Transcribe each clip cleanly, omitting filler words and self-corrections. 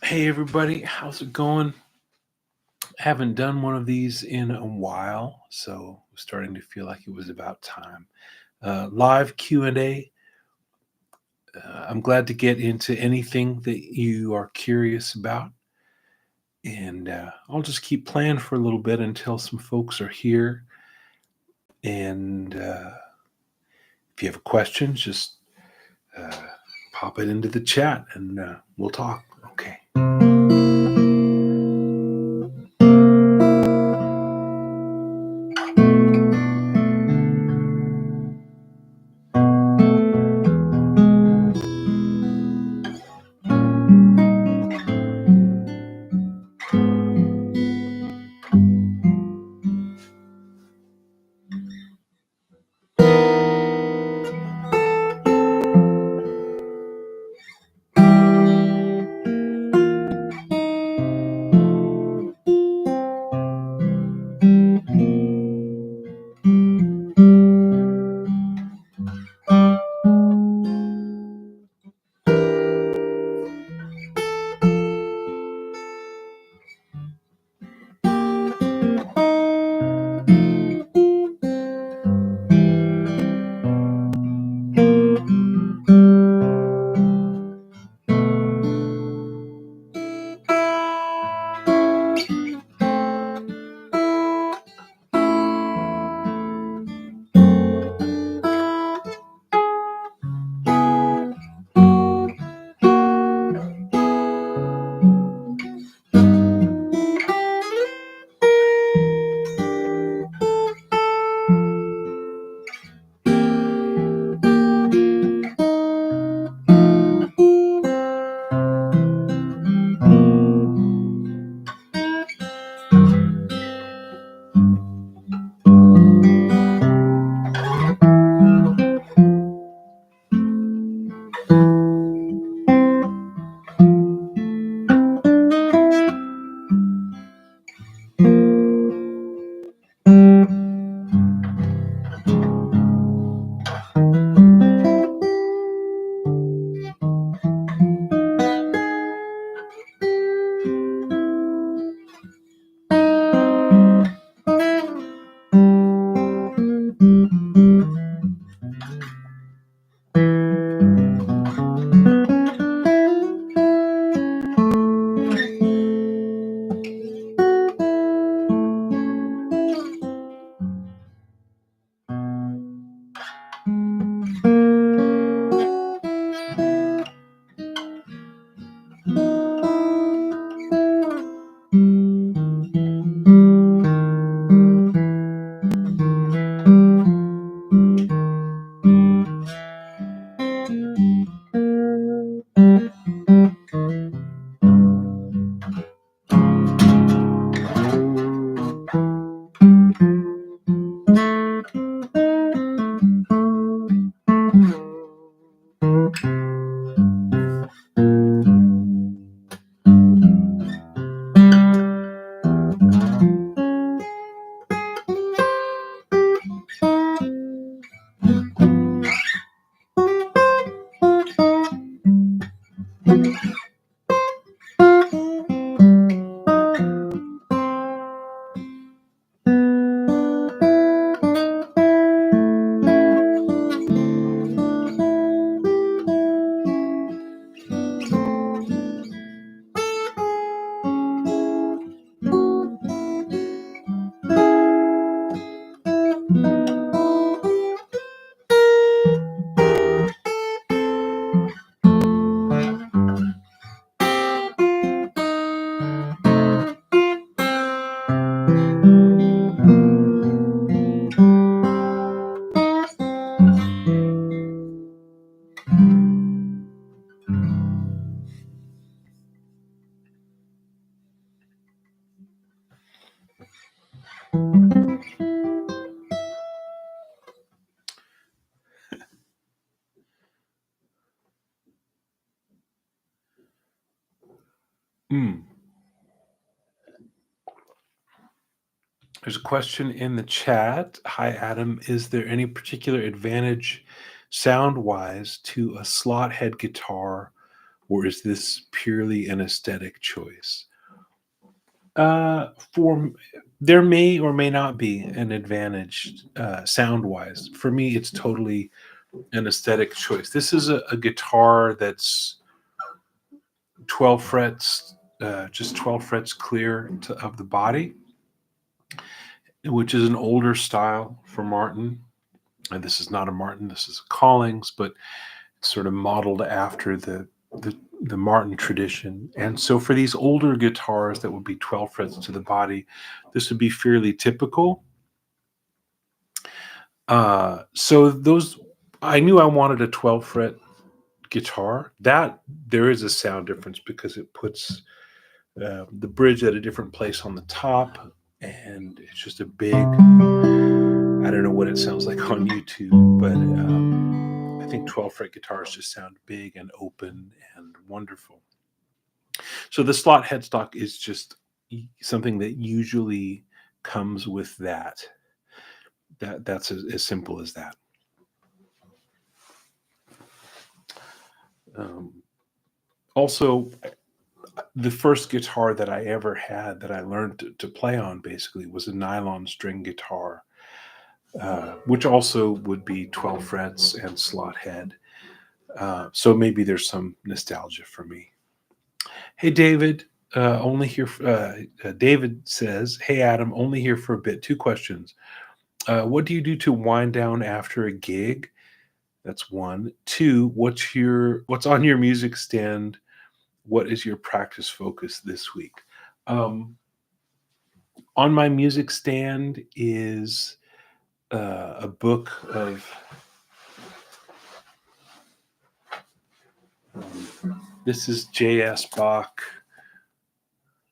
Hey everybody, how's it going? Haven't done one of these in a while, so I'm starting to feel like it was about time. Live Q&A. I'm glad to get into anything that you are curious about, and I'll just keep playing for a little bit until some folks are here. And if you have a question, just uh, pop it into the chat, and we'll talk. Okay. Mm. There's a question in the chat. Hi, Adam. Is there any particular advantage sound wise to a slot head guitar or is this purely an aesthetic choice? For there may or may not be an advantage sound wise. For me, it's totally an aesthetic choice. This is a guitar that's 12 frets, just 12 frets clear of the body, which is an older style for Martin. And this is not a Martin, this is a Collings, but it's sort of modeled after the Martin tradition. And so for these older guitars that would be 12 frets to the body, this would be fairly typical. So those, I knew I wanted a 12 fret guitar. That there is a sound difference because it puts the bridge at a different place on the top, and it's just a big. I don't know what it sounds like on YouTube, but I think 12 fret guitars just sound big and open and wonderful. So the slot headstock is just something that usually comes with that. That's as simple as that. Also, the first guitar that I ever had that I learned to play on basically was a nylon string guitar, which also would be 12 frets and slot head. So maybe there's some nostalgia for me. Hey, David, only here. David says, "Hey, Adam, only here for a bit. Two questions. What do you do to wind down after a gig? That's one. Two, what's on your music stand? What is your practice focus this week?" On my music stand is a book of this is J.S. Bach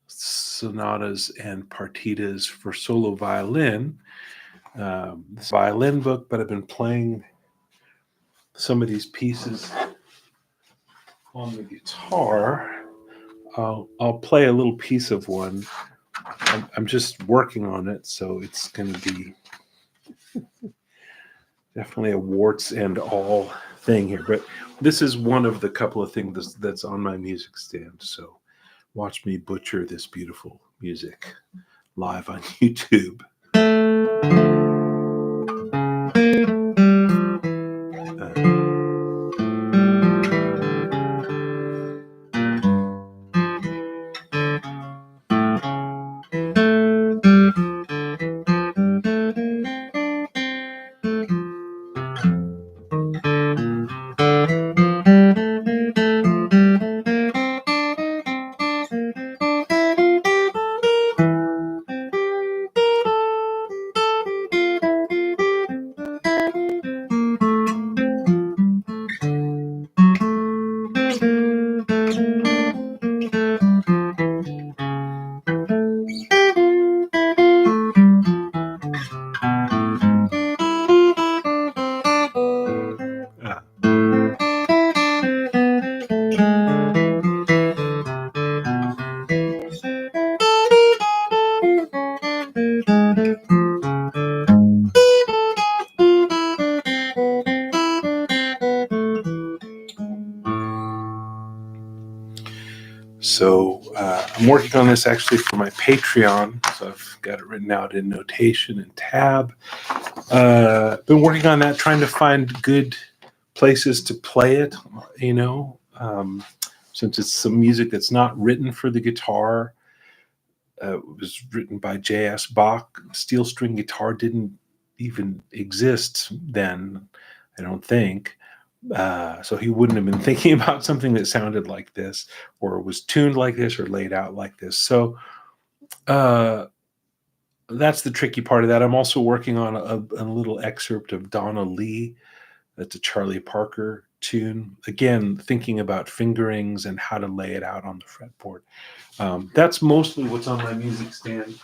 sonatas and partitas for solo violin. This violin book, but I've been playing some of these pieces on the guitar. I'll play a little piece of one. I'm just working on it, so it's going to be definitely a warts and all thing here. But this is one of the couple of things that's on my music stand. So watch me butcher this beautiful music live on YouTube. So I'm working on this actually for my Patreon. So I've got it written out in notation and tab. Been working on that, trying to find good places to play it, since it's some music that's not written for the guitar. It was written by J.S. Bach. Steel string guitar didn't even exist then, I don't think. So he wouldn't have been thinking about something that sounded like this, or was tuned like this, or laid out like this. So that's the tricky part of that. I'm also working on a little excerpt of Donna Lee. That's a Charlie Parker tune. Again, thinking about fingerings and how to lay it out on the fretboard. That's mostly what's on my music stand.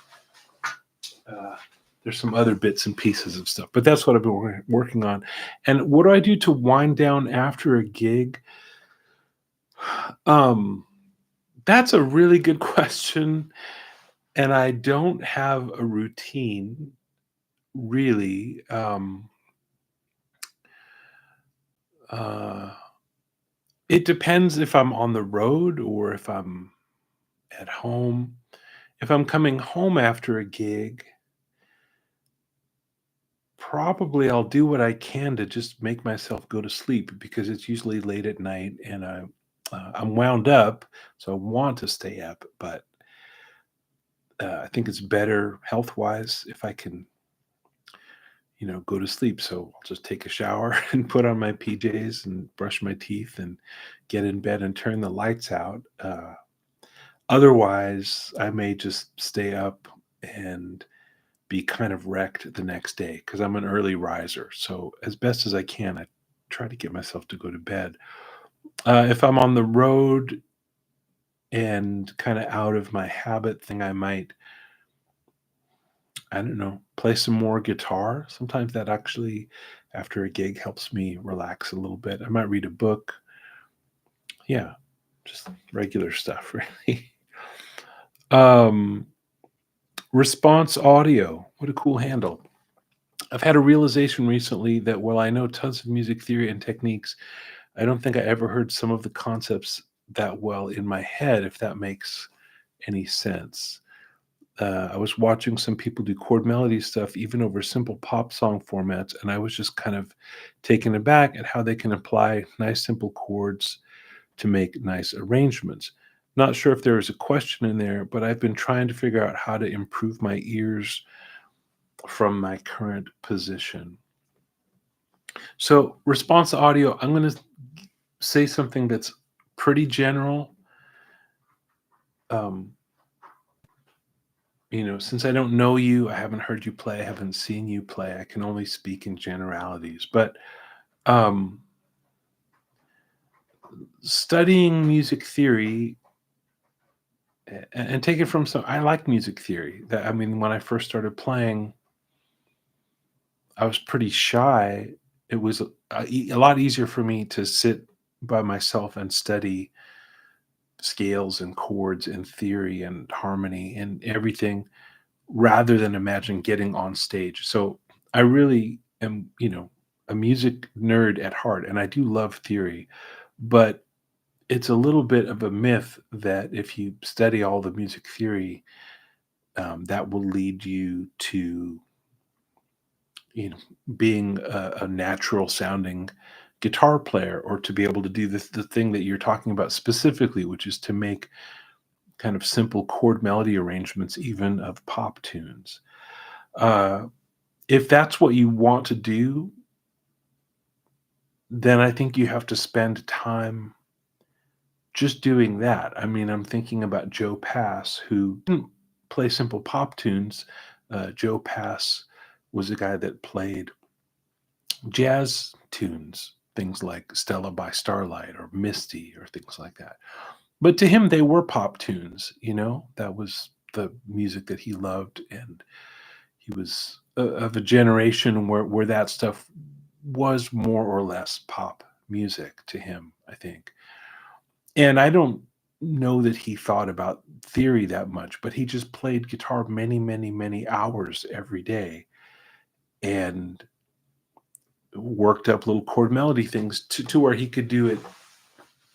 There's some other bits and pieces of stuff, but that's what I've been working on. And what do I do to wind down after a gig? That's a really good question. And I don't have a routine, really. It depends if I'm on the road or if I'm at home. If I'm coming home after a gig, probably I'll do what I can to just make myself go to sleep because it's usually late at night and I'm wound up, so I want to stay up, but I think it's better health wise if I can, go to sleep. So I'll just take a shower and put on my PJs and brush my teeth and get in bed and turn the lights out. Otherwise, I may just stay up and be kind of wrecked the next day because I'm an early riser. So as best as I can, I try to get myself to go to bed. If I'm on the road and kind of out of my habit thing, I might, I don't know, play some more guitar. Sometimes that actually, after a gig, helps me relax a little bit. I might read a book. Yeah, just regular stuff, really. Um, Response audio. What a cool handle. I've had a realization recently that while I know tons of music theory and techniques, I don't think I ever heard some of the concepts that well in my head, if that makes any sense. I was watching some people do chord melody stuff, even over simple pop song formats, and I was just kind of taken aback at how they can apply nice, simple chords to make nice arrangements. Not sure if there is a question in there, but I've been trying to figure out how to improve my ears from my current position. So, response audio, I'm going to say something that's pretty general. Um, since I don't know you, I haven't heard you play, I haven't seen you play, I can only speak in generalities. But um, studying music theory and take it from some, I like music theory. That I mean, when I first started playing, I was pretty shy. It was a lot easier for me to sit by myself and study scales and chords and theory and harmony and everything rather than imagine getting on stage. So I really am, a music nerd at heart, and I do love theory, but it's a little bit of a myth that if you study all the music theory, that will lead you to, you know, being a natural sounding guitar player or to be able to do the thing that you're talking about specifically, which is to make kind of simple chord melody arrangements, even of pop tunes. Uh, if that's what you want to do, then I think you have to spend time just doing that. I mean, I'm thinking about Joe Pass, who didn't play simple pop tunes. Joe Pass was a guy that played jazz tunes, things like Stella by Starlight or Misty or things like that. But to him, they were pop tunes, that was the music that he loved. And he was of a generation where that stuff was more or less pop music to him, I think. And I don't know that he thought about theory that much, but he just played guitar many, many, many hours every day and worked up little chord melody things to where he could do it,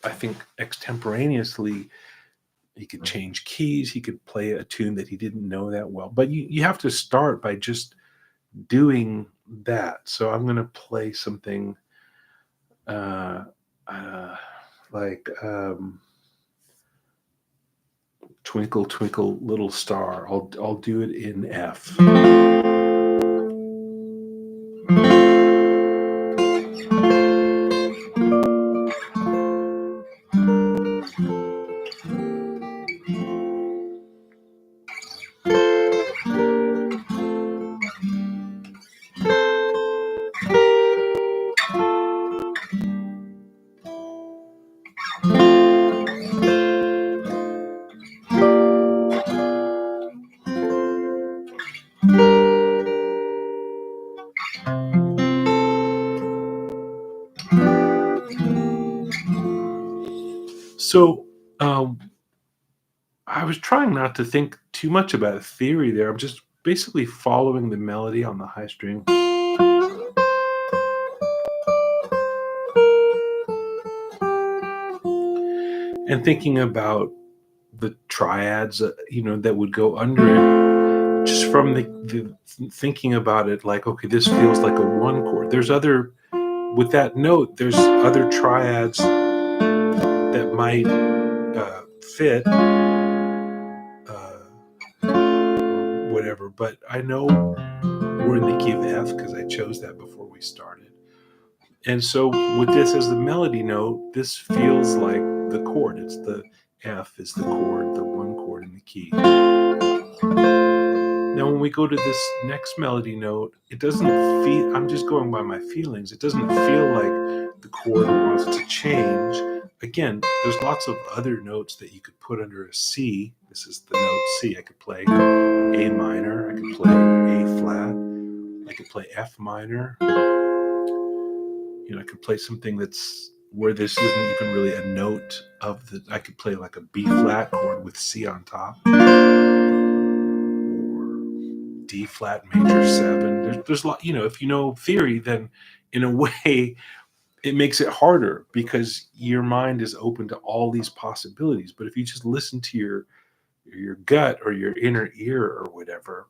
I think, extemporaneously. He could change keys, he could play a tune that he didn't know that well. But you have to start by just doing that. So I'm going to play something uh, uh, like Twinkle Twinkle Little Star. I'll do it in F. So I was trying not to think too much about theory there. I'm just basically following the melody on the high string. and thinking about the triads, that would go under it, just from the thinking about it, like, okay, this feels like a one chord. There's other, with that note, there's other triads that might fit, whatever. But I know we're in the key of F because I chose that before we started. And so with this as the melody note, this feels like the chord. It's the F is the chord, the one chord in the key. Now, when we go to this next melody note, it doesn't feel, I'm just going by my feelings, it doesn't feel like the chord wants to change. Again, there's lots of other notes that you could put under a C. This is the note C. I could play A minor, I could play A flat, I could play F minor. I could play something that's where this isn't even really a note of the, I could play like a B flat chord with C on top, or D flat major 7. There's a lot, if you know theory, then in a way it makes it harder because your mind is open to all these possibilities. But if you just listen to your gut or your inner ear or whatever,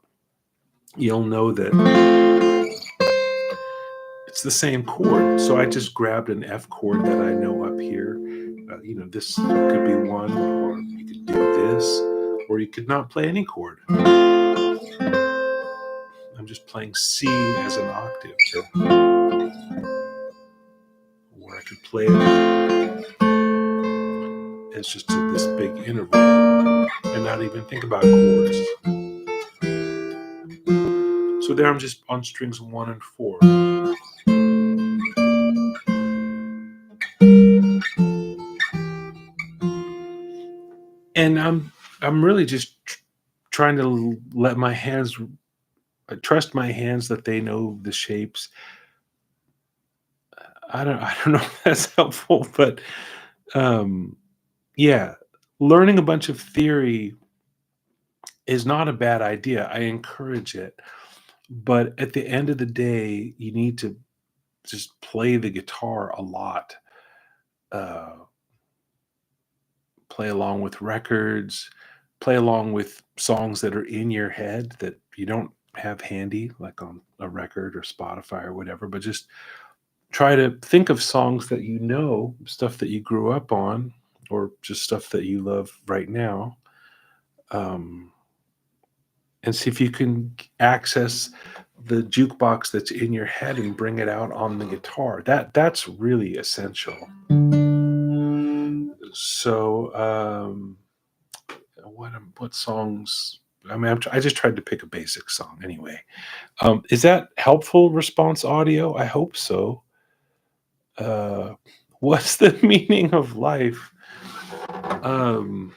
you'll know that it's the same chord. So I just grabbed an F chord that I know up here. This could be one, or you could do this, or you could not play any chord. I'm just playing C as an octave, or I could play it as just this big interval and not even think about chords. So there I'm just on strings 1 and 4. And I'm really just trying to let my hands, trust my hands that they know the shapes. I don't know if that's helpful, but yeah, learning a bunch of theory is not a bad idea. I encourage it. But at the end of the day, you need to just play the guitar a lot. Uh, Play along with records, play along with songs that are in your head that you don't have handy, like on a record or Spotify or whatever, but just try to think of songs that you know, stuff that you grew up on, or just stuff that you love right now. Um, and see if you can access the jukebox that's in your head and bring it out on the guitar. That's really essential. So, what songs? I mean, I just tried to pick a basic song anyway. Is that helpful response audio? I hope so. Uh, what's the meaning of life? Um,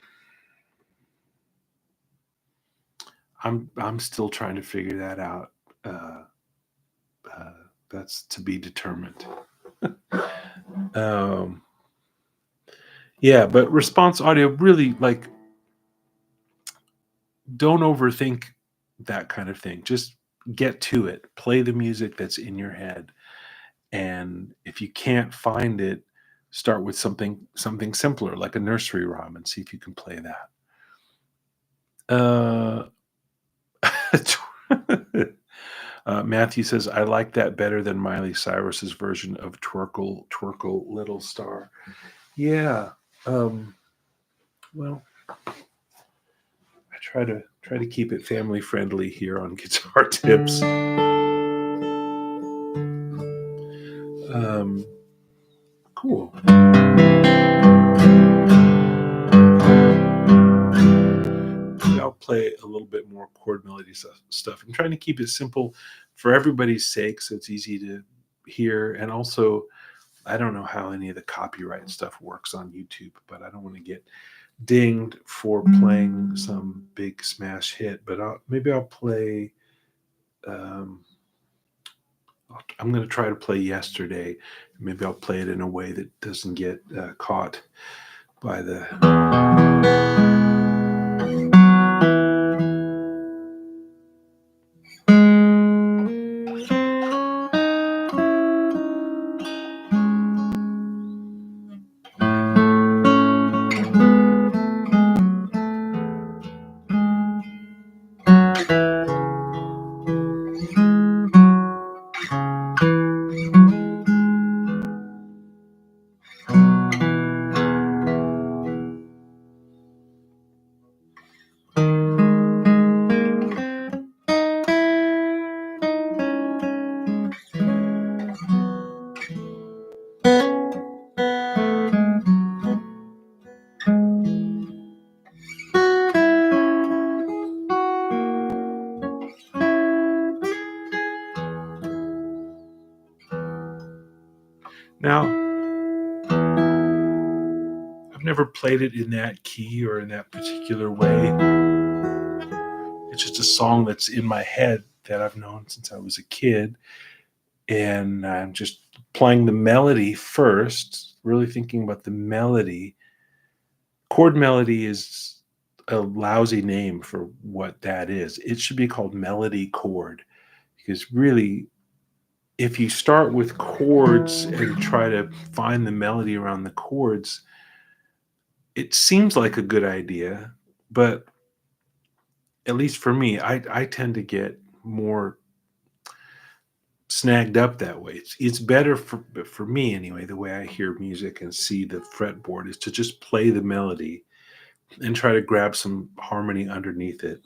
I'm still trying to figure that out. Uh, uh, that's to be determined. um, yeah, but response audio really, like, don't overthink that kind of thing. Just get to it. Play the music that's in your head. And if you can't find it, start with something simpler, like a nursery rhyme, and see if you can play that. Matthew says, I like that better than Miley Cyrus's version of Twerkle, Twerkle, Little Star. Yeah. Well, I try to keep it family friendly here on Guitar Tips. Cool. Maybe I'll play a little bit more chord melody stuff. I'm trying to keep it simple for everybody's sake, so it's easy to hear. And also, I don't know how any of the copyright stuff works on YouTube, but I don't want to get dinged for playing some big smash hit. But maybe I'll play. Um, I'm going to try to play Yesterday. Maybe I'll play it in a way that doesn't get caught by the. never played it in that key or in that particular way. It's just a song that's in my head that I've known since I was a kid. And I'm just playing the melody first, really thinking about the melody. Chord melody is a lousy name for what that is. It should be called melody chord, because really, if you start with chords and try to find the melody around the chords, it seems like a good idea, but at least for me, I tend to get more snagged up that way. It's better for me anyway. The way I hear music and see the fretboard is to just play the melody and try to grab some harmony underneath it.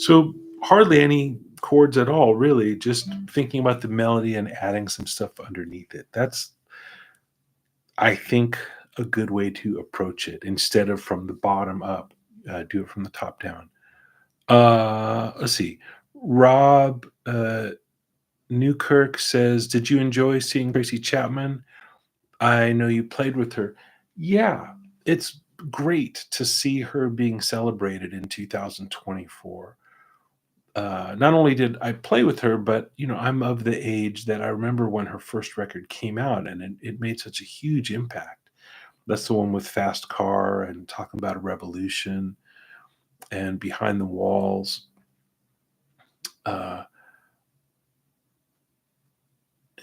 So hardly any chords at all, really. Just thinking about the melody and adding some stuff underneath it. That's, I think, a good way to approach it instead of from the bottom up. Do it from the top down. Let's see. Rob Newkirk says, "Did you enjoy seeing Tracy Chapman? I know you played with her." Yeah, it's great to see her being celebrated in 2024. Not only did I play with her, but I'm of the age that I remember when her first record came out, and it made such a huge impact. That's the one with Fast Car and talking about a revolution and Behind the Walls. Uh,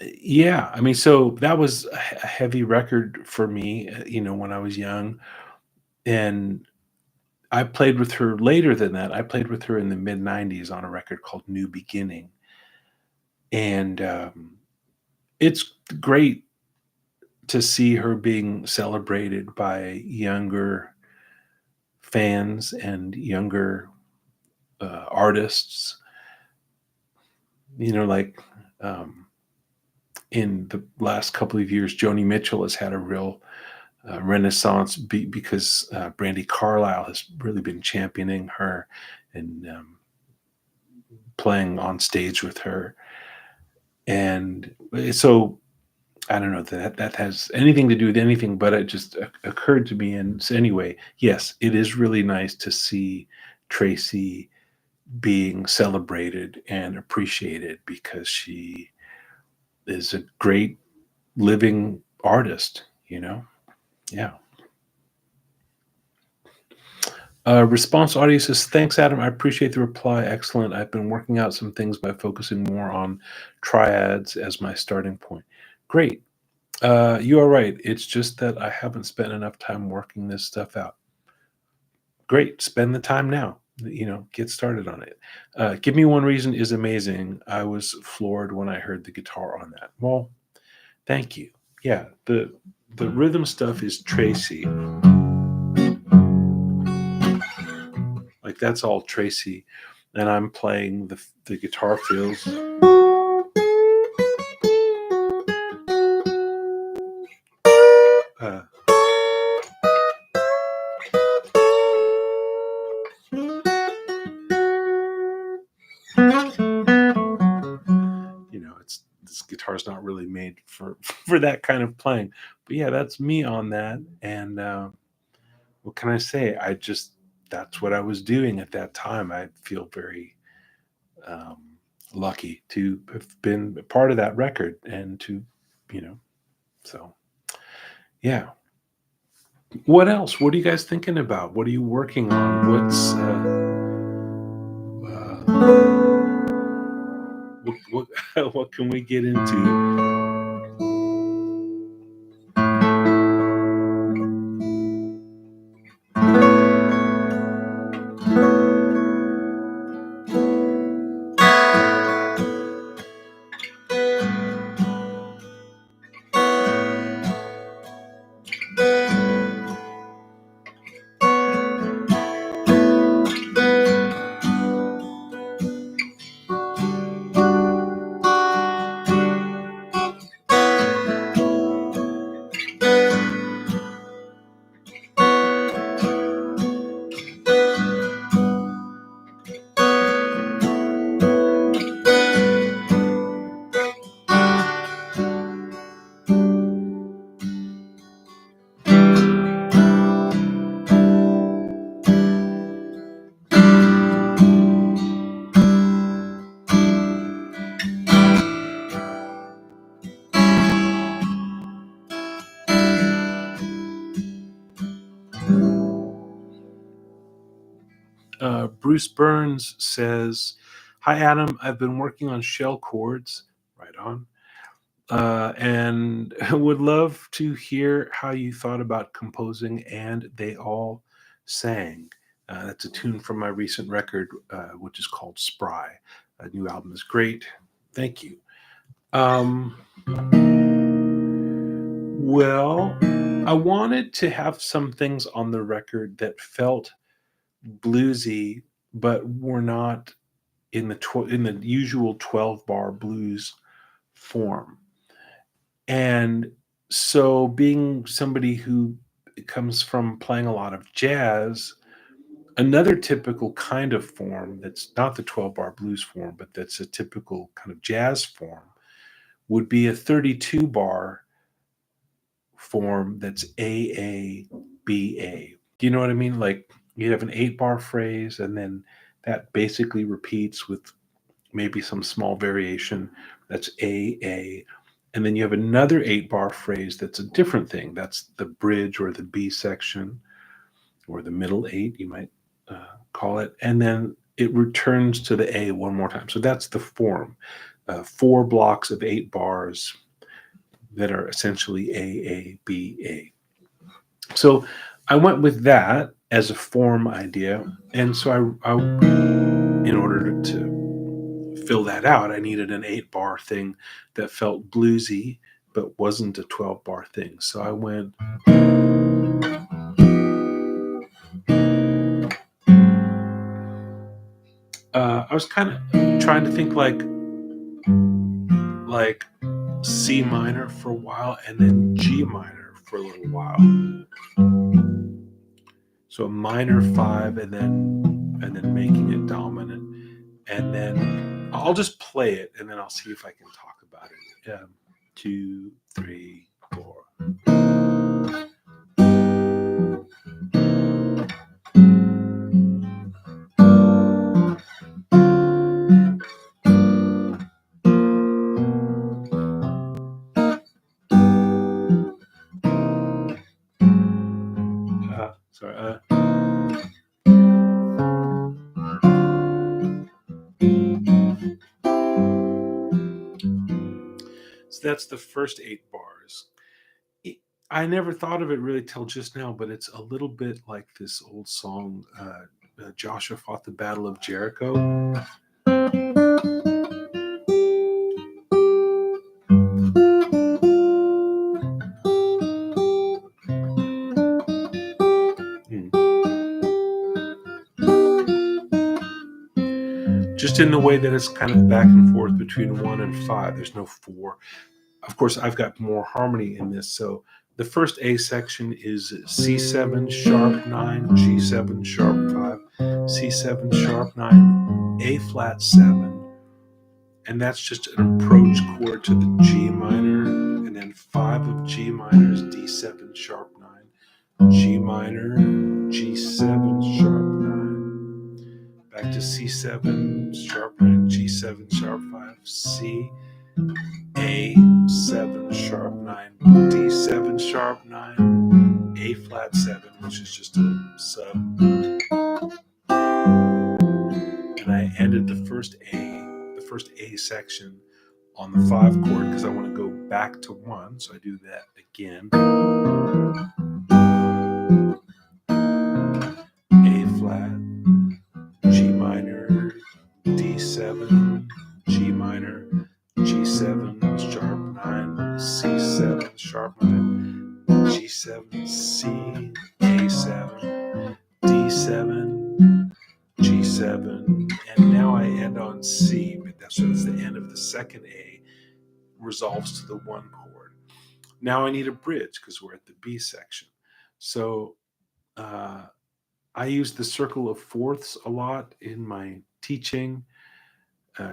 yeah, I mean, so that was a heavy record for me, when I was young, and I played with her later than that. I played with her in the mid '90s on a record called New Beginning, and it's great to see her being celebrated by younger fans and younger artists. Like in the last couple of years, Joni Mitchell has had a real renaissance because Brandy Carlisle has really been championing her and playing on stage with her. And so I don't know that has anything to do with anything, but it just occurred to me. And so anyway, yes, it is really nice to see Tracy being celebrated and appreciated because she is a great living artist. Yeah. Response audio says, "Thanks, Adam. I appreciate the reply. Excellent. I've been working out some things by focusing more on triads as my starting point." Great. You are right. It's just that I haven't spent enough time working this stuff out. Great. Spend the time now. Get started on it. Give Me One Reason is amazing. I was floored when I heard the guitar on that. Well, thank you. Yeah, the rhythm stuff is Tracy. Like that's all Tracy, and I'm playing the guitar fills. Uh, it's this guitar's not really made for for that kind of playing. But yeah, that's me on that. And what can I say? That's what I was doing at that time. I feel very um, lucky to have been a part of that record and to, you know, so yeah. What else? What are you guys thinking about? What are you working on? What what can we get into? Bruce Burns says, "Hi Adam, I've been working on shell chords, right on, and would love to hear how you thought about composing And They All Sang." That's a tune from my recent record, which is called Spry. A new album is great. Thank you. Well, I wanted to have some things on the record that felt bluesy, but were not in the usual 12-bar blues form. And so, being somebody who comes from playing a lot of jazz, another typical kind of form that's not the 12-bar blues form, but that's a typical kind of jazz form, would be a 32-bar form that's AABA. Do you know what I mean? Like, you have an 8-bar phrase, and then that basically repeats with maybe some small variation. That's AA. And then you have another 8-bar phrase that's a different thing. That's the bridge or the B section, or the middle 8, you might call it. And then it returns to the A one more time. So that's the form. 4 blocks of 8 bars that are essentially AABA. So I went with that as a form idea. And so I in order to fill that out, I needed an 8-bar thing that felt bluesy but wasn't a 12-bar thing. So I went, I was kind of trying to think like C minor for a while, and then G minor for a little while. So a minor 5, and then making it dominant, and then I'll just play it, and then I'll see if I can talk about it. 2, 3, 4. Sorry. So that's the first 8 bars. I never thought of it really till just now, but it's a little bit like this old song, Joshua Fought the Battle of Jericho. Just in the way that it's kind of back and forth between 1 and 5. There's no 4. Of course, I've got more harmony in this. So the first A section is C7 sharp 9, G7 sharp 5, C7 sharp 9, A flat 7. And that's just an approach chord to the G minor. And then 5 of G minor is D7 sharp 9, G minor, G7 sharp 9, back to C7 sharp 9, G7 sharp 5, C, A7 sharp 9, D7 sharp 9, A flat 7, which is just a sub. And I ended the first A section on the 5 chord because I want to go back to 1. So I do that again. A flat, G minor, D7, G minor, G7 sharp 9, C7 sharp 9, G7, C, A7, D7, G7, and now I end on C, but that's the end of the second A, resolves to the 1 chord. Now I need a bridge because we're at the B section. So I use the circle of fourths a lot in my teaching,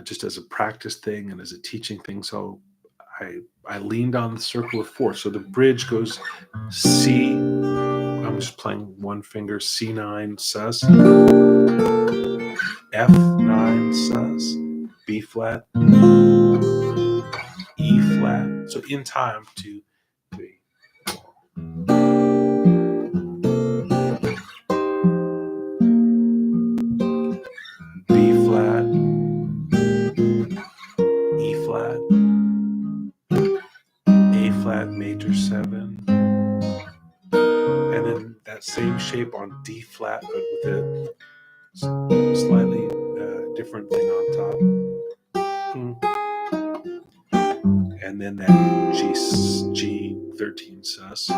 just as a practice thing and as a teaching thing. So I leaned on the circle of fourths. So the bridge goes C. I'm just playing one finger, C9 sus, F9 sus, B flat, E flat. So in time, 2, 3, 4. shape on D flat, but with a slightly different thing on top. And then that G13 sus.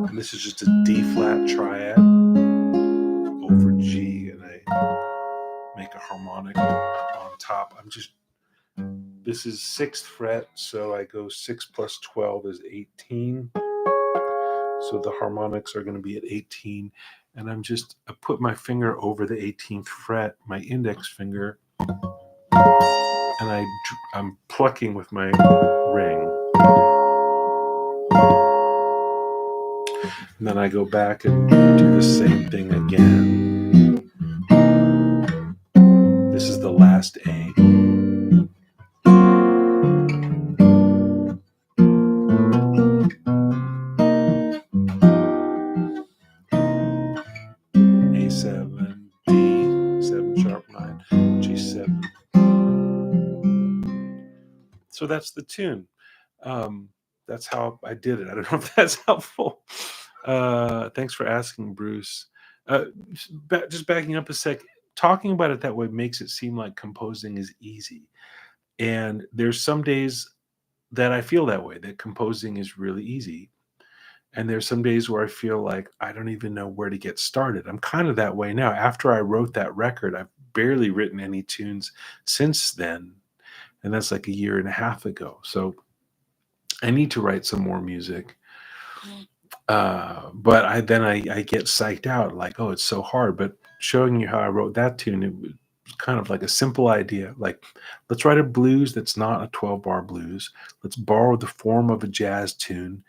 And this is just a D flat triad over G, and I make a harmonic on top. This is 6th fret, so I go 6 plus 12 is 18. So the harmonics are going to be at 18. And I put my finger over the 18th fret, my index finger, and I'm plucking with my ring. And then I go back and do the same thing again. This is the last A. A7, D, 7 sharp 9, G7. So that's the tune. That's how I did it. I don't know if that's helpful. Thanks for asking, Bruce. Just backing up a sec, talking about it that way makes it seem like composing is easy. And there's some days that I feel that way, that composing is really easy. And there's some days where I feel like I don't even know where to get started. I'm kind of that way now. After I wrote that record, I've barely written any tunes since then. And that's like a year and a half ago. So I need to write some more music. But I get psyched out, like, oh, it's so hard. But showing you how I wrote that tune, it was kind of like a simple idea. Like, let's write a blues that's not a 12-bar blues. Let's borrow the form of a jazz tune.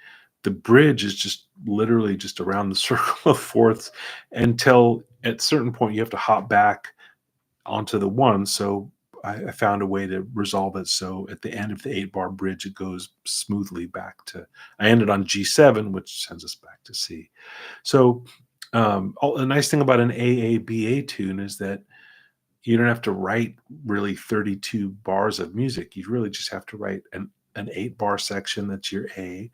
The bridge is just literally just around the circle of fourths until at a certain point you have to hop back onto the one. So I found a way to resolve it. So at the end of the 8-bar bridge, it goes smoothly back to, I ended on G7, which sends us back to C. So the nice thing about an AABA tune is that you don't have to write really 32 bars of music. You really just have to write an 8-bar section that's your A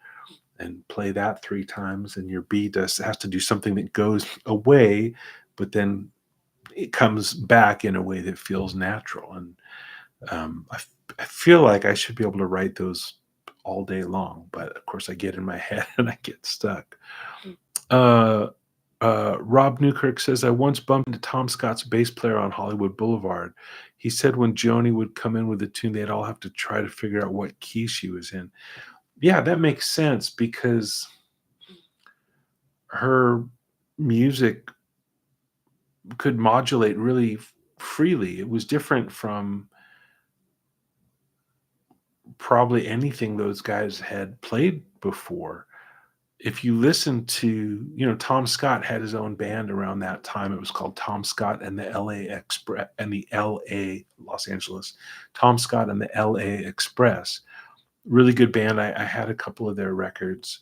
and play that 3 times. And your B has to do something that goes away, but then it comes back in a way that feels natural. And I feel like I should be able to write those all day long, but of course I get in my head and I get stuck. Rob Newkirk says, I once bumped into Tom Scott's bass player on Hollywood Boulevard. He said when Joni would come in with a tune, they'd all have to try to figure out what key she was in. Yeah, that makes sense because her music could modulate really freely. It was different from probably anything those guys had played before. If you listen to, Tom Scott had his own band around that time. It was called Tom Scott and the LA Express and the LA Los Angeles. Tom Scott and the LA Express. Really good band. I had a couple of their records.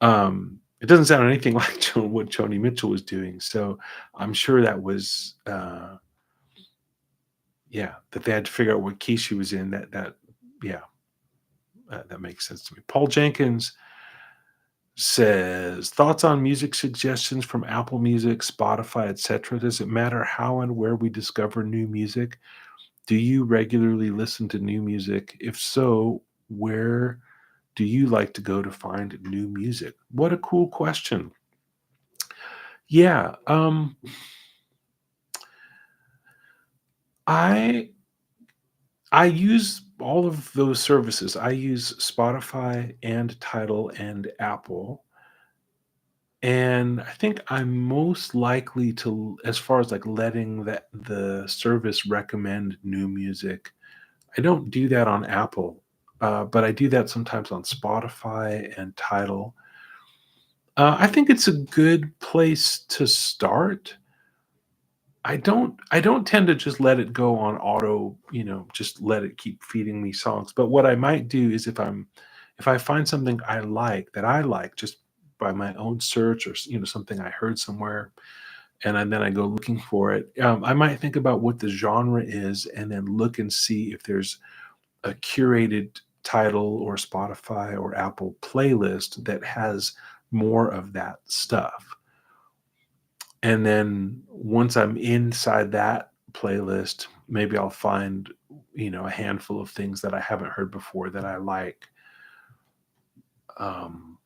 It doesn't sound anything like what Joni Mitchell was doing. So I'm sure that was, that they had to figure out what key she was in. That makes sense to me. Paul Jenkins says, thoughts on music suggestions from Apple Music, Spotify, etc. Does it matter how and where we discover new music? Do you regularly listen to new music? If so, where do you like to go to find new music? What a cool question. Yeah, I use all of those services. I use Spotify and Tidal and Apple. And I think I'm most likely to, as far as like letting the service recommend new music, I don't do that on Apple, but I do that sometimes on Spotify and Tidal. I think it's a good place to start. I don't tend to just let it go on auto, just let it keep feeding me songs. But what I might do is if I find something I like just by my own search or something I heard somewhere then I go looking for it, I might think about what the genre is and then look and see if there's a curated Tidal or Spotify or Apple playlist that has more of that stuff. And then once I'm inside that playlist, maybe I'll find, a handful of things that I haven't heard before that I like. Um,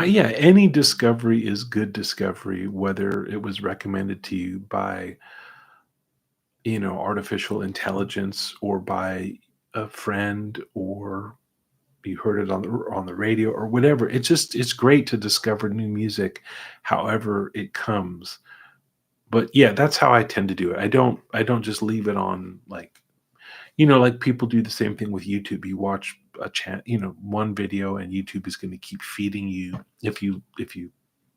yeah, any discovery is good discovery, whether it was recommended to you by, artificial intelligence or by a friend, or you heard it on the radio or whatever. It's great to discover new music, however it comes. But yeah, that's how I tend to do it. I don't just leave it on, like, like people do the same thing with YouTube. You watch one video, and YouTube is going to keep feeding you. If you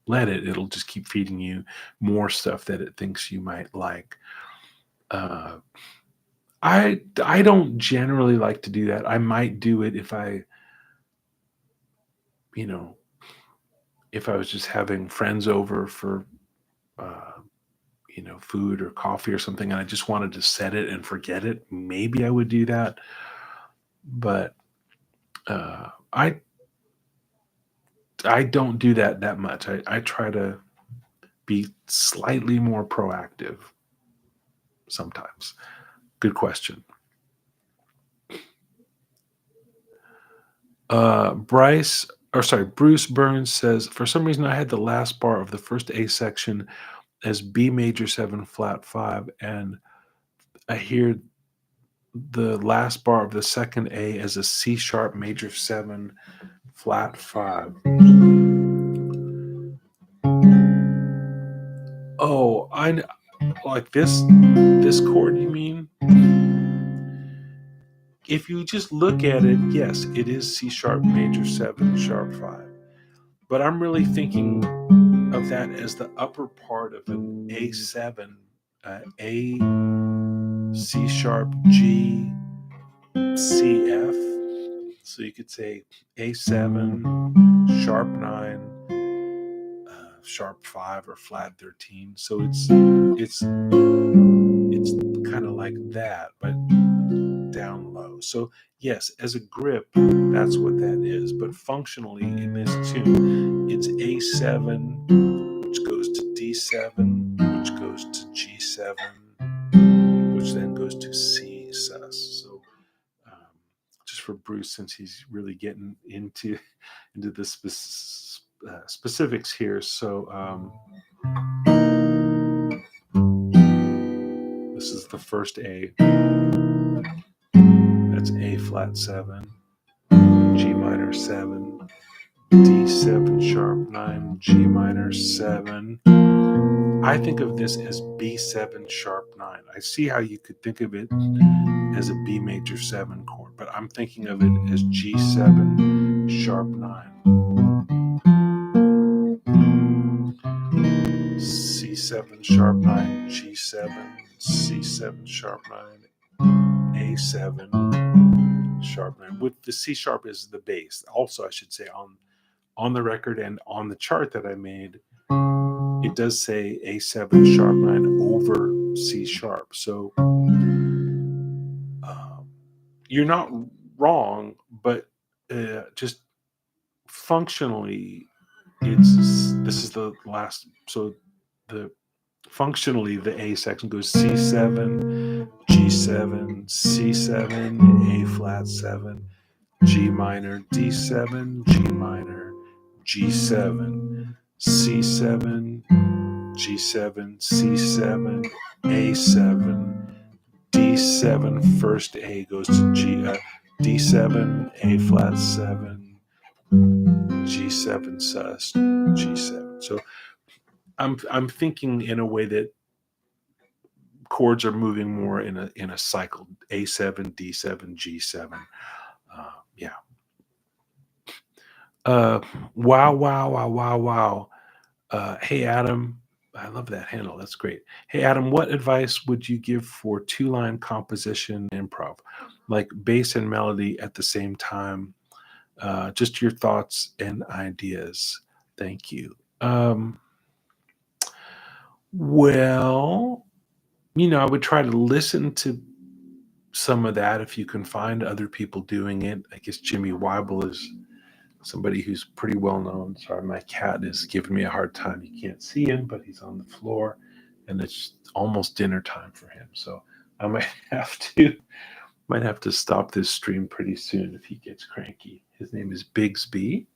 let it, it'll just keep feeding you more stuff that it thinks you might like. Uh, I don't generally like to do that. I might do it you know, if I was just having friends over for uh, food or coffee or something, and I just wanted to set it and forget it. Maybe I would do that, but I don't do that much. I try to be slightly more proactive sometimes. Good question. Bruce Burns says, for some reason I had the last bar of the first A section as B major 7 flat 5, and I hear the last bar of the second A as a C sharp major 7 flat 5. Oh, like this chord, you mean? If you just look at it, yes, it is C sharp major 7 sharp 5. But I'm really thinking of that as the upper part of an A7, A, C sharp, G, C, F. So you could say A7, sharp 9, sharp 5, or flat 13. So it's kind of like that, but down low. So yes, as a grip, that's what that is. But functionally, in this tune, it's A7, which goes to D7, which goes to G7, which then goes to C sus. So just for Bruce, since he's really getting into the specifics here. So this is the first A. That's A flat 7, G minor 7, D7 sharp 9, G minor 7. I think of this as B7 sharp 9. I see how you could think of it as a B major 7 chord, but I'm thinking of it as G7 sharp 9, C7 sharp 9, G7, C7 sharp 9, A7 sharp 9, with the C sharp as the bass. Also, I should say, on the record and on the chart that I made, it does say A7 sharp 9 over C sharp. So you're not wrong, but just functionally, this is the last. So the functionally, the A section goes C7, G7, C7, A flat 7, G minor, D7, G minor, G7, C7, G7, C7, A7, D7. First A goes to D7, A flat 7, G7 sus, G7. So I'm thinking in a way that chords are moving more in a cycle: A7, D7, G7. Yeah. Wow, wow, wow, wow, wow. Hey, Adam. I love that handle. That's great. Hey, Adam, what advice would you give for two-line composition improv, like bass and melody at the same time? Just your thoughts and ideas. Thank you. Well, I would try to listen to some of that if you can find other people doing it. I guess Jimmy Weibel is somebody who's pretty well known. Sorry, my cat is giving me a hard time. You can't see him, but he's on the floor, and it's almost dinner time for him. So I might have to stop this stream pretty soon if he gets cranky. His name is Bigsby,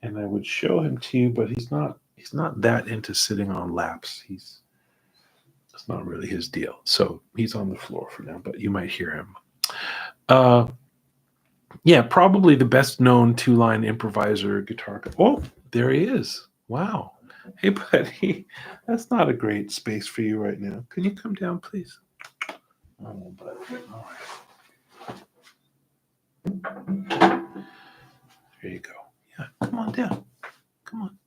and I would show him to you, but he's not that into sitting on laps. It's not really his deal. So he's on the floor for now, but you might hear him. Yeah, probably the best known two-line improviser guitar. Oh, there he is. Wow. Hey, buddy. That's not a great space for you right now. Can you come down, please? Oh, buddy. All right. There you go. Yeah, come on down. Come on.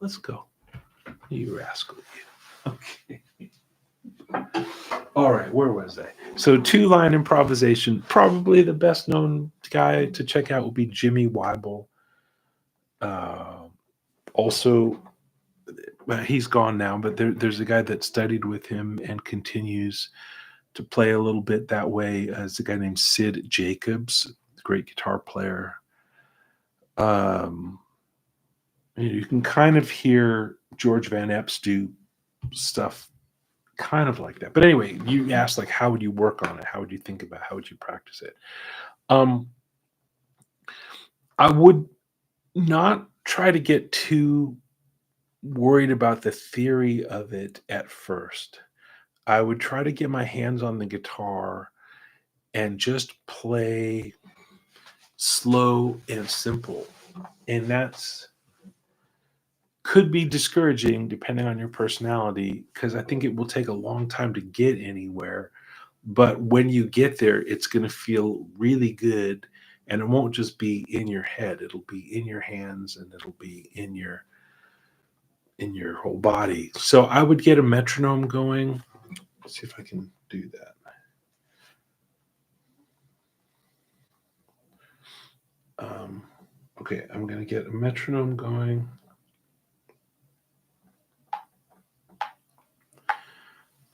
Let's go. You rascal. You. Okay. All right, where was I? So two-line improvisation, probably the best known guy to check out would be Jimmy Weibel. Also, he's gone now, but there's a guy that studied with him and continues to play a little bit that way. It's a guy named Sid Jacobs, great guitar player. You can kind of hear George Van Epps do stuff kind of like that. But anyway, you asked, like, how would you work on it? How would you think about it? How would you practice it? I would not try to get too worried about the theory of it at first. I would try to get my hands on the guitar and just play slow and simple. And that's could be discouraging depending on your personality, because I think it will take a long time to get anywhere. But when you get there, it's going to feel really good, and it won't just be in your head. It'll be in your hands, and it'll be in your whole body. So I would get a metronome going. Let's see if I can do that. Okay, I'm going to get a metronome going.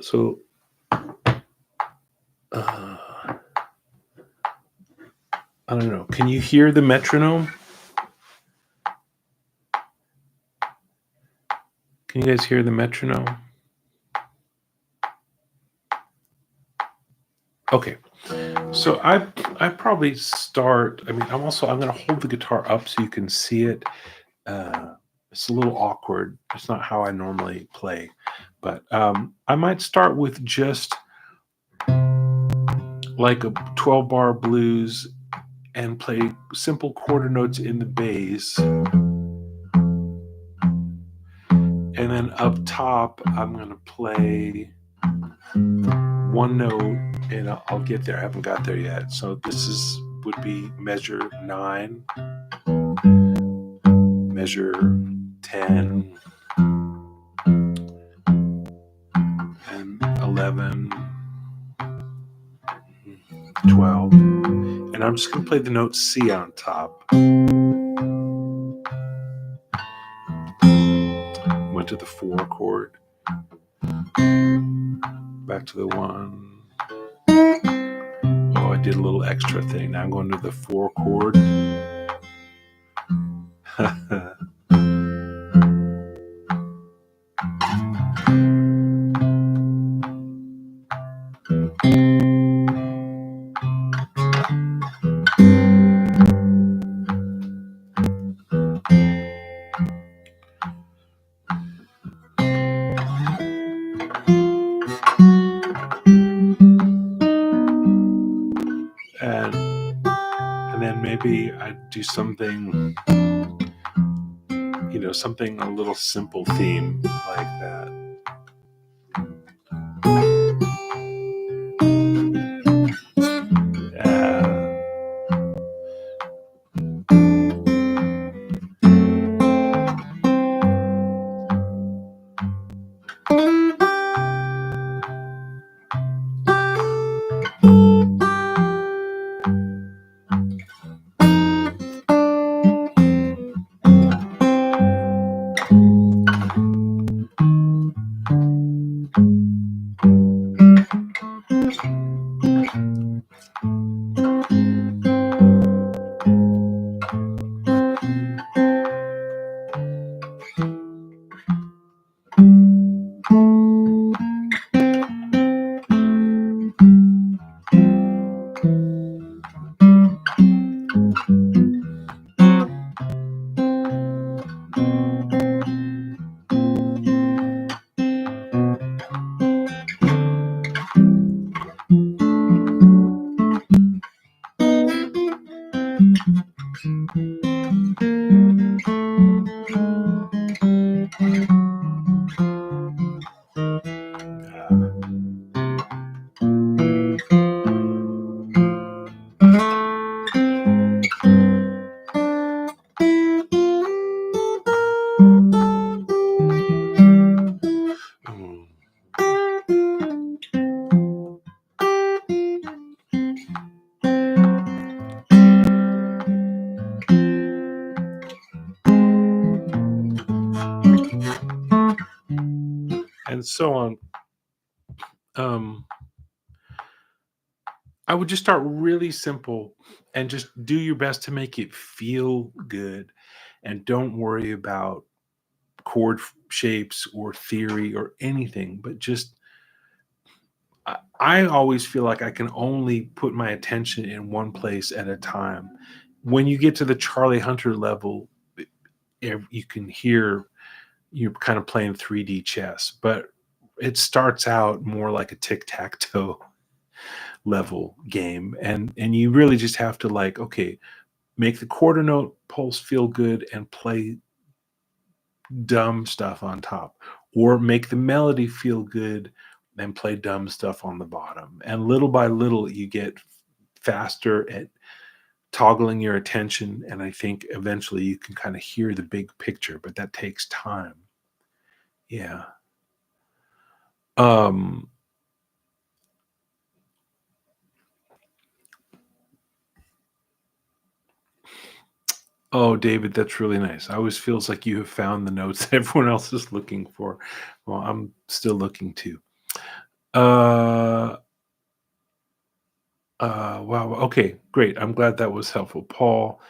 So, I don't know. Can you hear the metronome? Can you guys hear the metronome? Okay. So I probably start. I mean, I'm going to hold the guitar up so you can see it. It's a little awkward. It's not how I normally play, but I might start with just like a 12-bar blues and play simple quarter notes in the bass. And then up top, I'm going to play one note, and I'll get there. I haven't got there yet. So this would be measure 9, measure 10, and 11, 12. And I'm just going to play the note C on top. Went to the 4 chord. Back to the 1. Oh, I did a little extra thing. Now I'm going to the 4 chord. And then maybe I'd do something, something a little simple theme like that. And so on. I would just start really simple and just do your best to make it feel good, and don't worry about chord shapes or theory or anything, but just I always feel like I can only put my attention in one place at a time. When you get to the Charlie Hunter level, you can hear you're kind of playing 3D chess, but it starts out more like a tic-tac-toe level game, and you really just have to, like, okay, make the quarter note pulse feel good and play dumb stuff on top, or make the melody feel good and play dumb stuff on the bottom. And little by little, you get faster at toggling your attention. And I think eventually you can kind of hear the big picture, but that takes time. Yeah. Um, oh, David, that's really nice. I always feels like you have found the notes that everyone else is looking for. Well, I'm still looking too. Uh, wow. Okay, great. I'm glad that was helpful, Paul.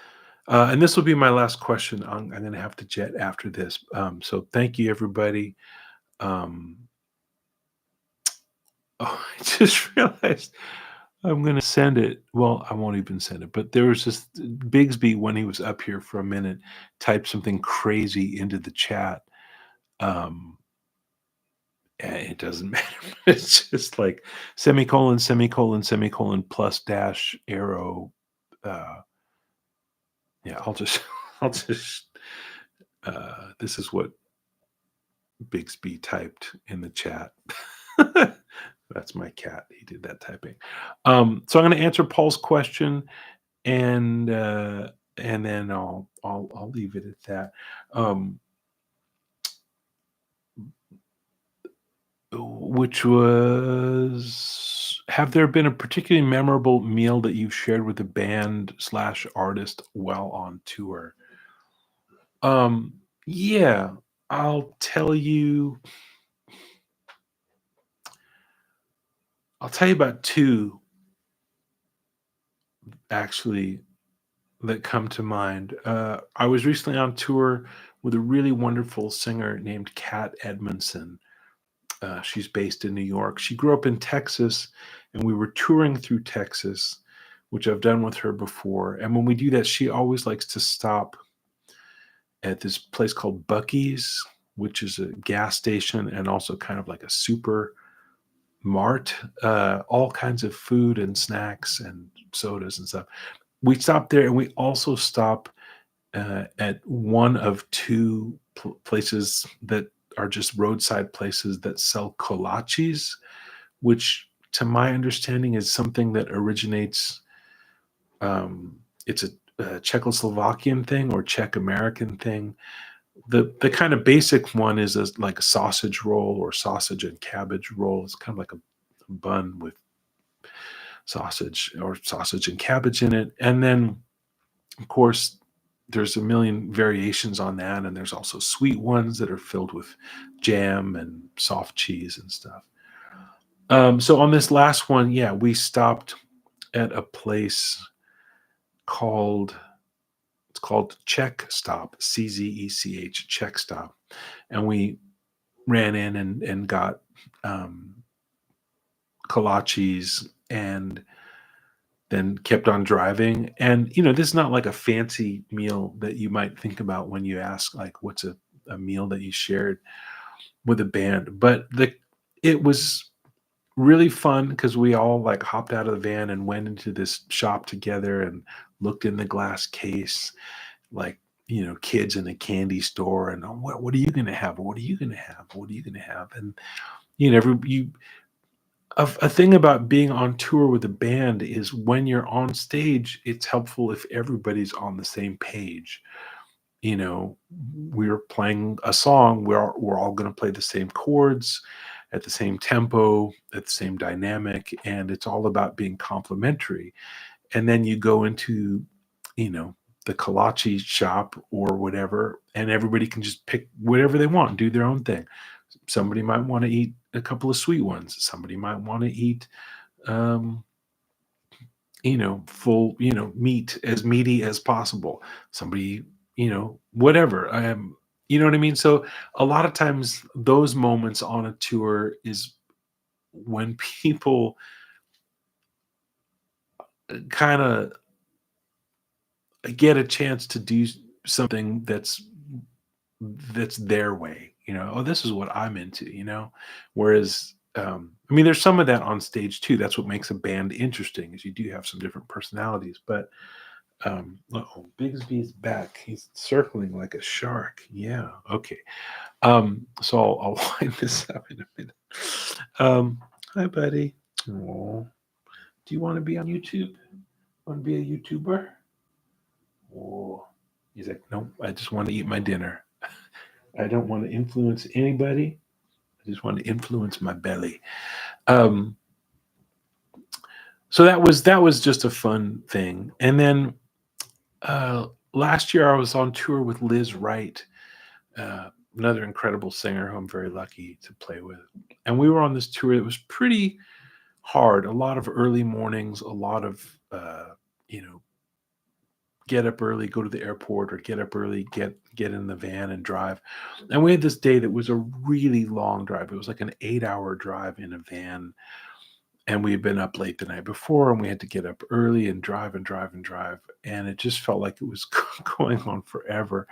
And this will be my last question. I'm going to have to jet after this. So thank you, everybody. Um, oh, I just realized I'm going to send it. Well, I won't even send it. But there was this Bigsby, when he was up here for a minute, typed something crazy into the chat. Um, it doesn't matter. It's just like semicolon, semicolon, semicolon, plus dash arrow. Uh, yeah, I'll just, I'll just. This is what Bigsby typed in the chat. That's my cat. He did that typing. So I'm going to answer Paul's question, and then I'll leave it at that. Which was, have there been a particularly memorable meal that you've shared with the band slash artist while on tour? Yeah, I'll tell you. I'll tell you about two actually that come to mind. I was recently on tour with a really wonderful singer named Kat Edmondson. She's based in New York. She grew up in Texas, and we were touring through Texas, which I've done with her before. And when we do that, she always likes to stop at this place called Buc-ee's, which is a gas station and also kind of like a super mart, all kinds of food and snacks and sodas and stuff. We stopped there, and we also stop at one of two places that are just roadside places that sell kolaches, which, to my understanding, is something that originates. It's a Czechoslovakian thing or Czech American thing. The kind of basic one is like a sausage roll or sausage and cabbage roll. It's kind of like a bun with sausage or sausage and cabbage in it, and then of course there's a million variations on that, and there's also sweet ones that are filled with jam and soft cheese and stuff. So on this last one, yeah, we stopped at a place called, it's called Czech Stop, Czech, Czech Stop, and we ran in and got kolaches, and then kept on driving. And, this is not like a fancy meal that you might think about when you ask, like, what's a meal that you shared with a band. But it was really fun because we all like hopped out of the van and went into this shop together and looked in the glass case, like, kids in a candy store. And, "Oh, what are you going to have? What are you going to have? What are you going to have?" And, a thing about being on tour with a band is when you're on stage, it's helpful if everybody's on the same page. You know, we're playing a song, we're all going to play the same chords at the same tempo, at the same dynamic, and it's all about being complementary. And then you go into, you know, the kolache shop or whatever, and everybody can just pick whatever they want, do their own thing. Somebody might want to eat a couple of sweet ones. Somebody might want to eat, um, full, meat as meaty as possible. Somebody, whatever. You know what I mean? So a lot of times those moments on a tour is when people kind of get a chance to do something that's their way. Oh, this is what I'm into. Whereas, I mean, there's some of that on stage too. That's what makes a band interesting, is you do have some different personalities. But oh, Bigsby's back. He's circling like a shark. Yeah. Okay. So I'll wind this up in a minute. Hi, buddy. Oh, do you want to be on YouTube? Want to be a YouTuber? Oh, he's like, nope. I just want to eat my dinner. I don't want to influence anybody. I just want to influence my belly. Um, so that was just a fun thing. And then last year I was on tour with Liz Wright, another incredible singer who I'm very lucky to play with. And we were on this tour that was pretty hard. A lot of early mornings, a lot of you know get up early, go to the airport, or get up early, get in the van and drive. And we had this day that was a really long drive. It was like an 8-hour drive in a van, and we had been up late the night before, and we had to get up early and drive and drive and drive, and it just felt like it was going on forever.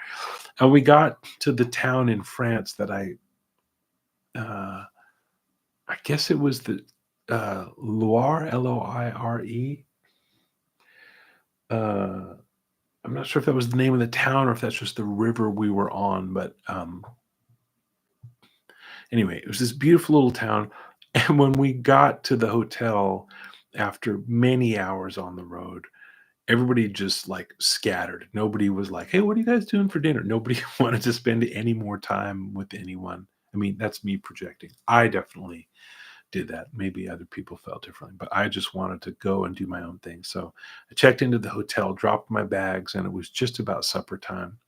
And we got to the town in France that uh, I guess it was the Loire, Loire. Uh, I'm not sure if that was the name of the town or if that's just the river we were on, but anyway, it was this beautiful little town. And when we got to the hotel after many hours on the road, everybody just like scattered. Nobody was like, "Hey, what are you guys doing for dinner?" Nobody wanted to spend any more time with anyone. I mean, that's me projecting. I definitely did that. Maybe other people felt differently, but I just wanted to go and do my own thing. So I checked into the hotel, dropped my bags, and it was just about supper time.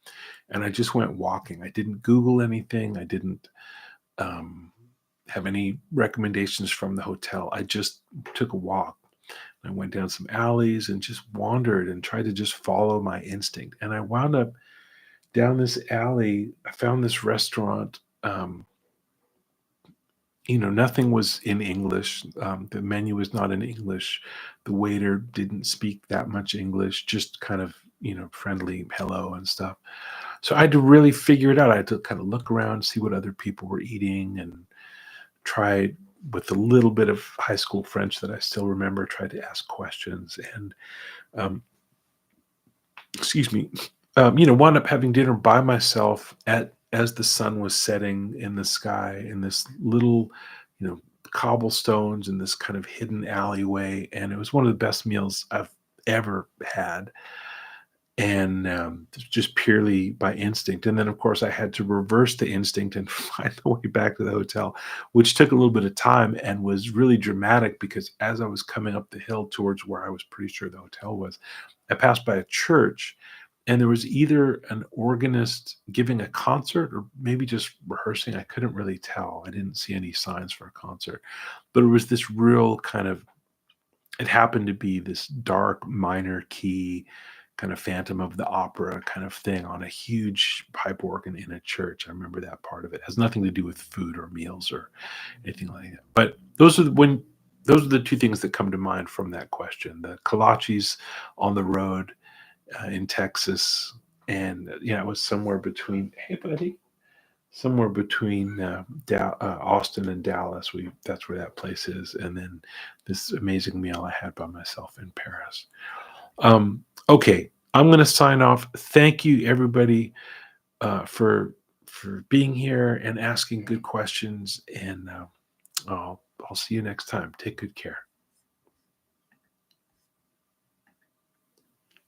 And I just went walking. I didn't Google anything. I didn't um, have any recommendations from the hotel. I just took a walk. I went down some alleys and just wandered and tried to just follow my instinct. And I wound up down this alley. I found this restaurant. Nothing was in English. The menu was not in English. The waiter didn't speak that much English, just kind of, friendly hello and stuff. So I had to really figure it out. I had to kind of look around, see what other people were eating, and try with a little bit of high school French that I still remember, tried to ask questions. And um, excuse me, wound up having dinner by myself at as the sun was setting in the sky in this little, cobblestones in this kind of hidden alleyway, and it was one of the best meals I've ever had. And just purely by instinct. And then, of course, I had to reverse the instinct and find the way back to the hotel, which took a little bit of time and was really dramatic because as I was coming up the hill towards where I was pretty sure the hotel was, I passed by a church, and there was either an organist giving a concert or maybe just rehearsing. I couldn't really tell. I didn't see any signs for a concert, but it was this real kind of, it happened to be this dark minor key kind of Phantom of the Opera kind of thing on a huge pipe organ in a church. I remember that part of it. It has nothing to do with food or meals or anything like that. But those are when those are the two things that come to mind from that question: the kolaches on the road in Texas, and yeah, it was somewhere between. Hey, buddy. Somewhere between Austin and Dallas. We That's where that place is, and then this amazing meal I had by myself in Paris. Okay, I'm going to sign off. Thank you, everybody, for being here and asking good questions. And I'll see you next time. Take good care.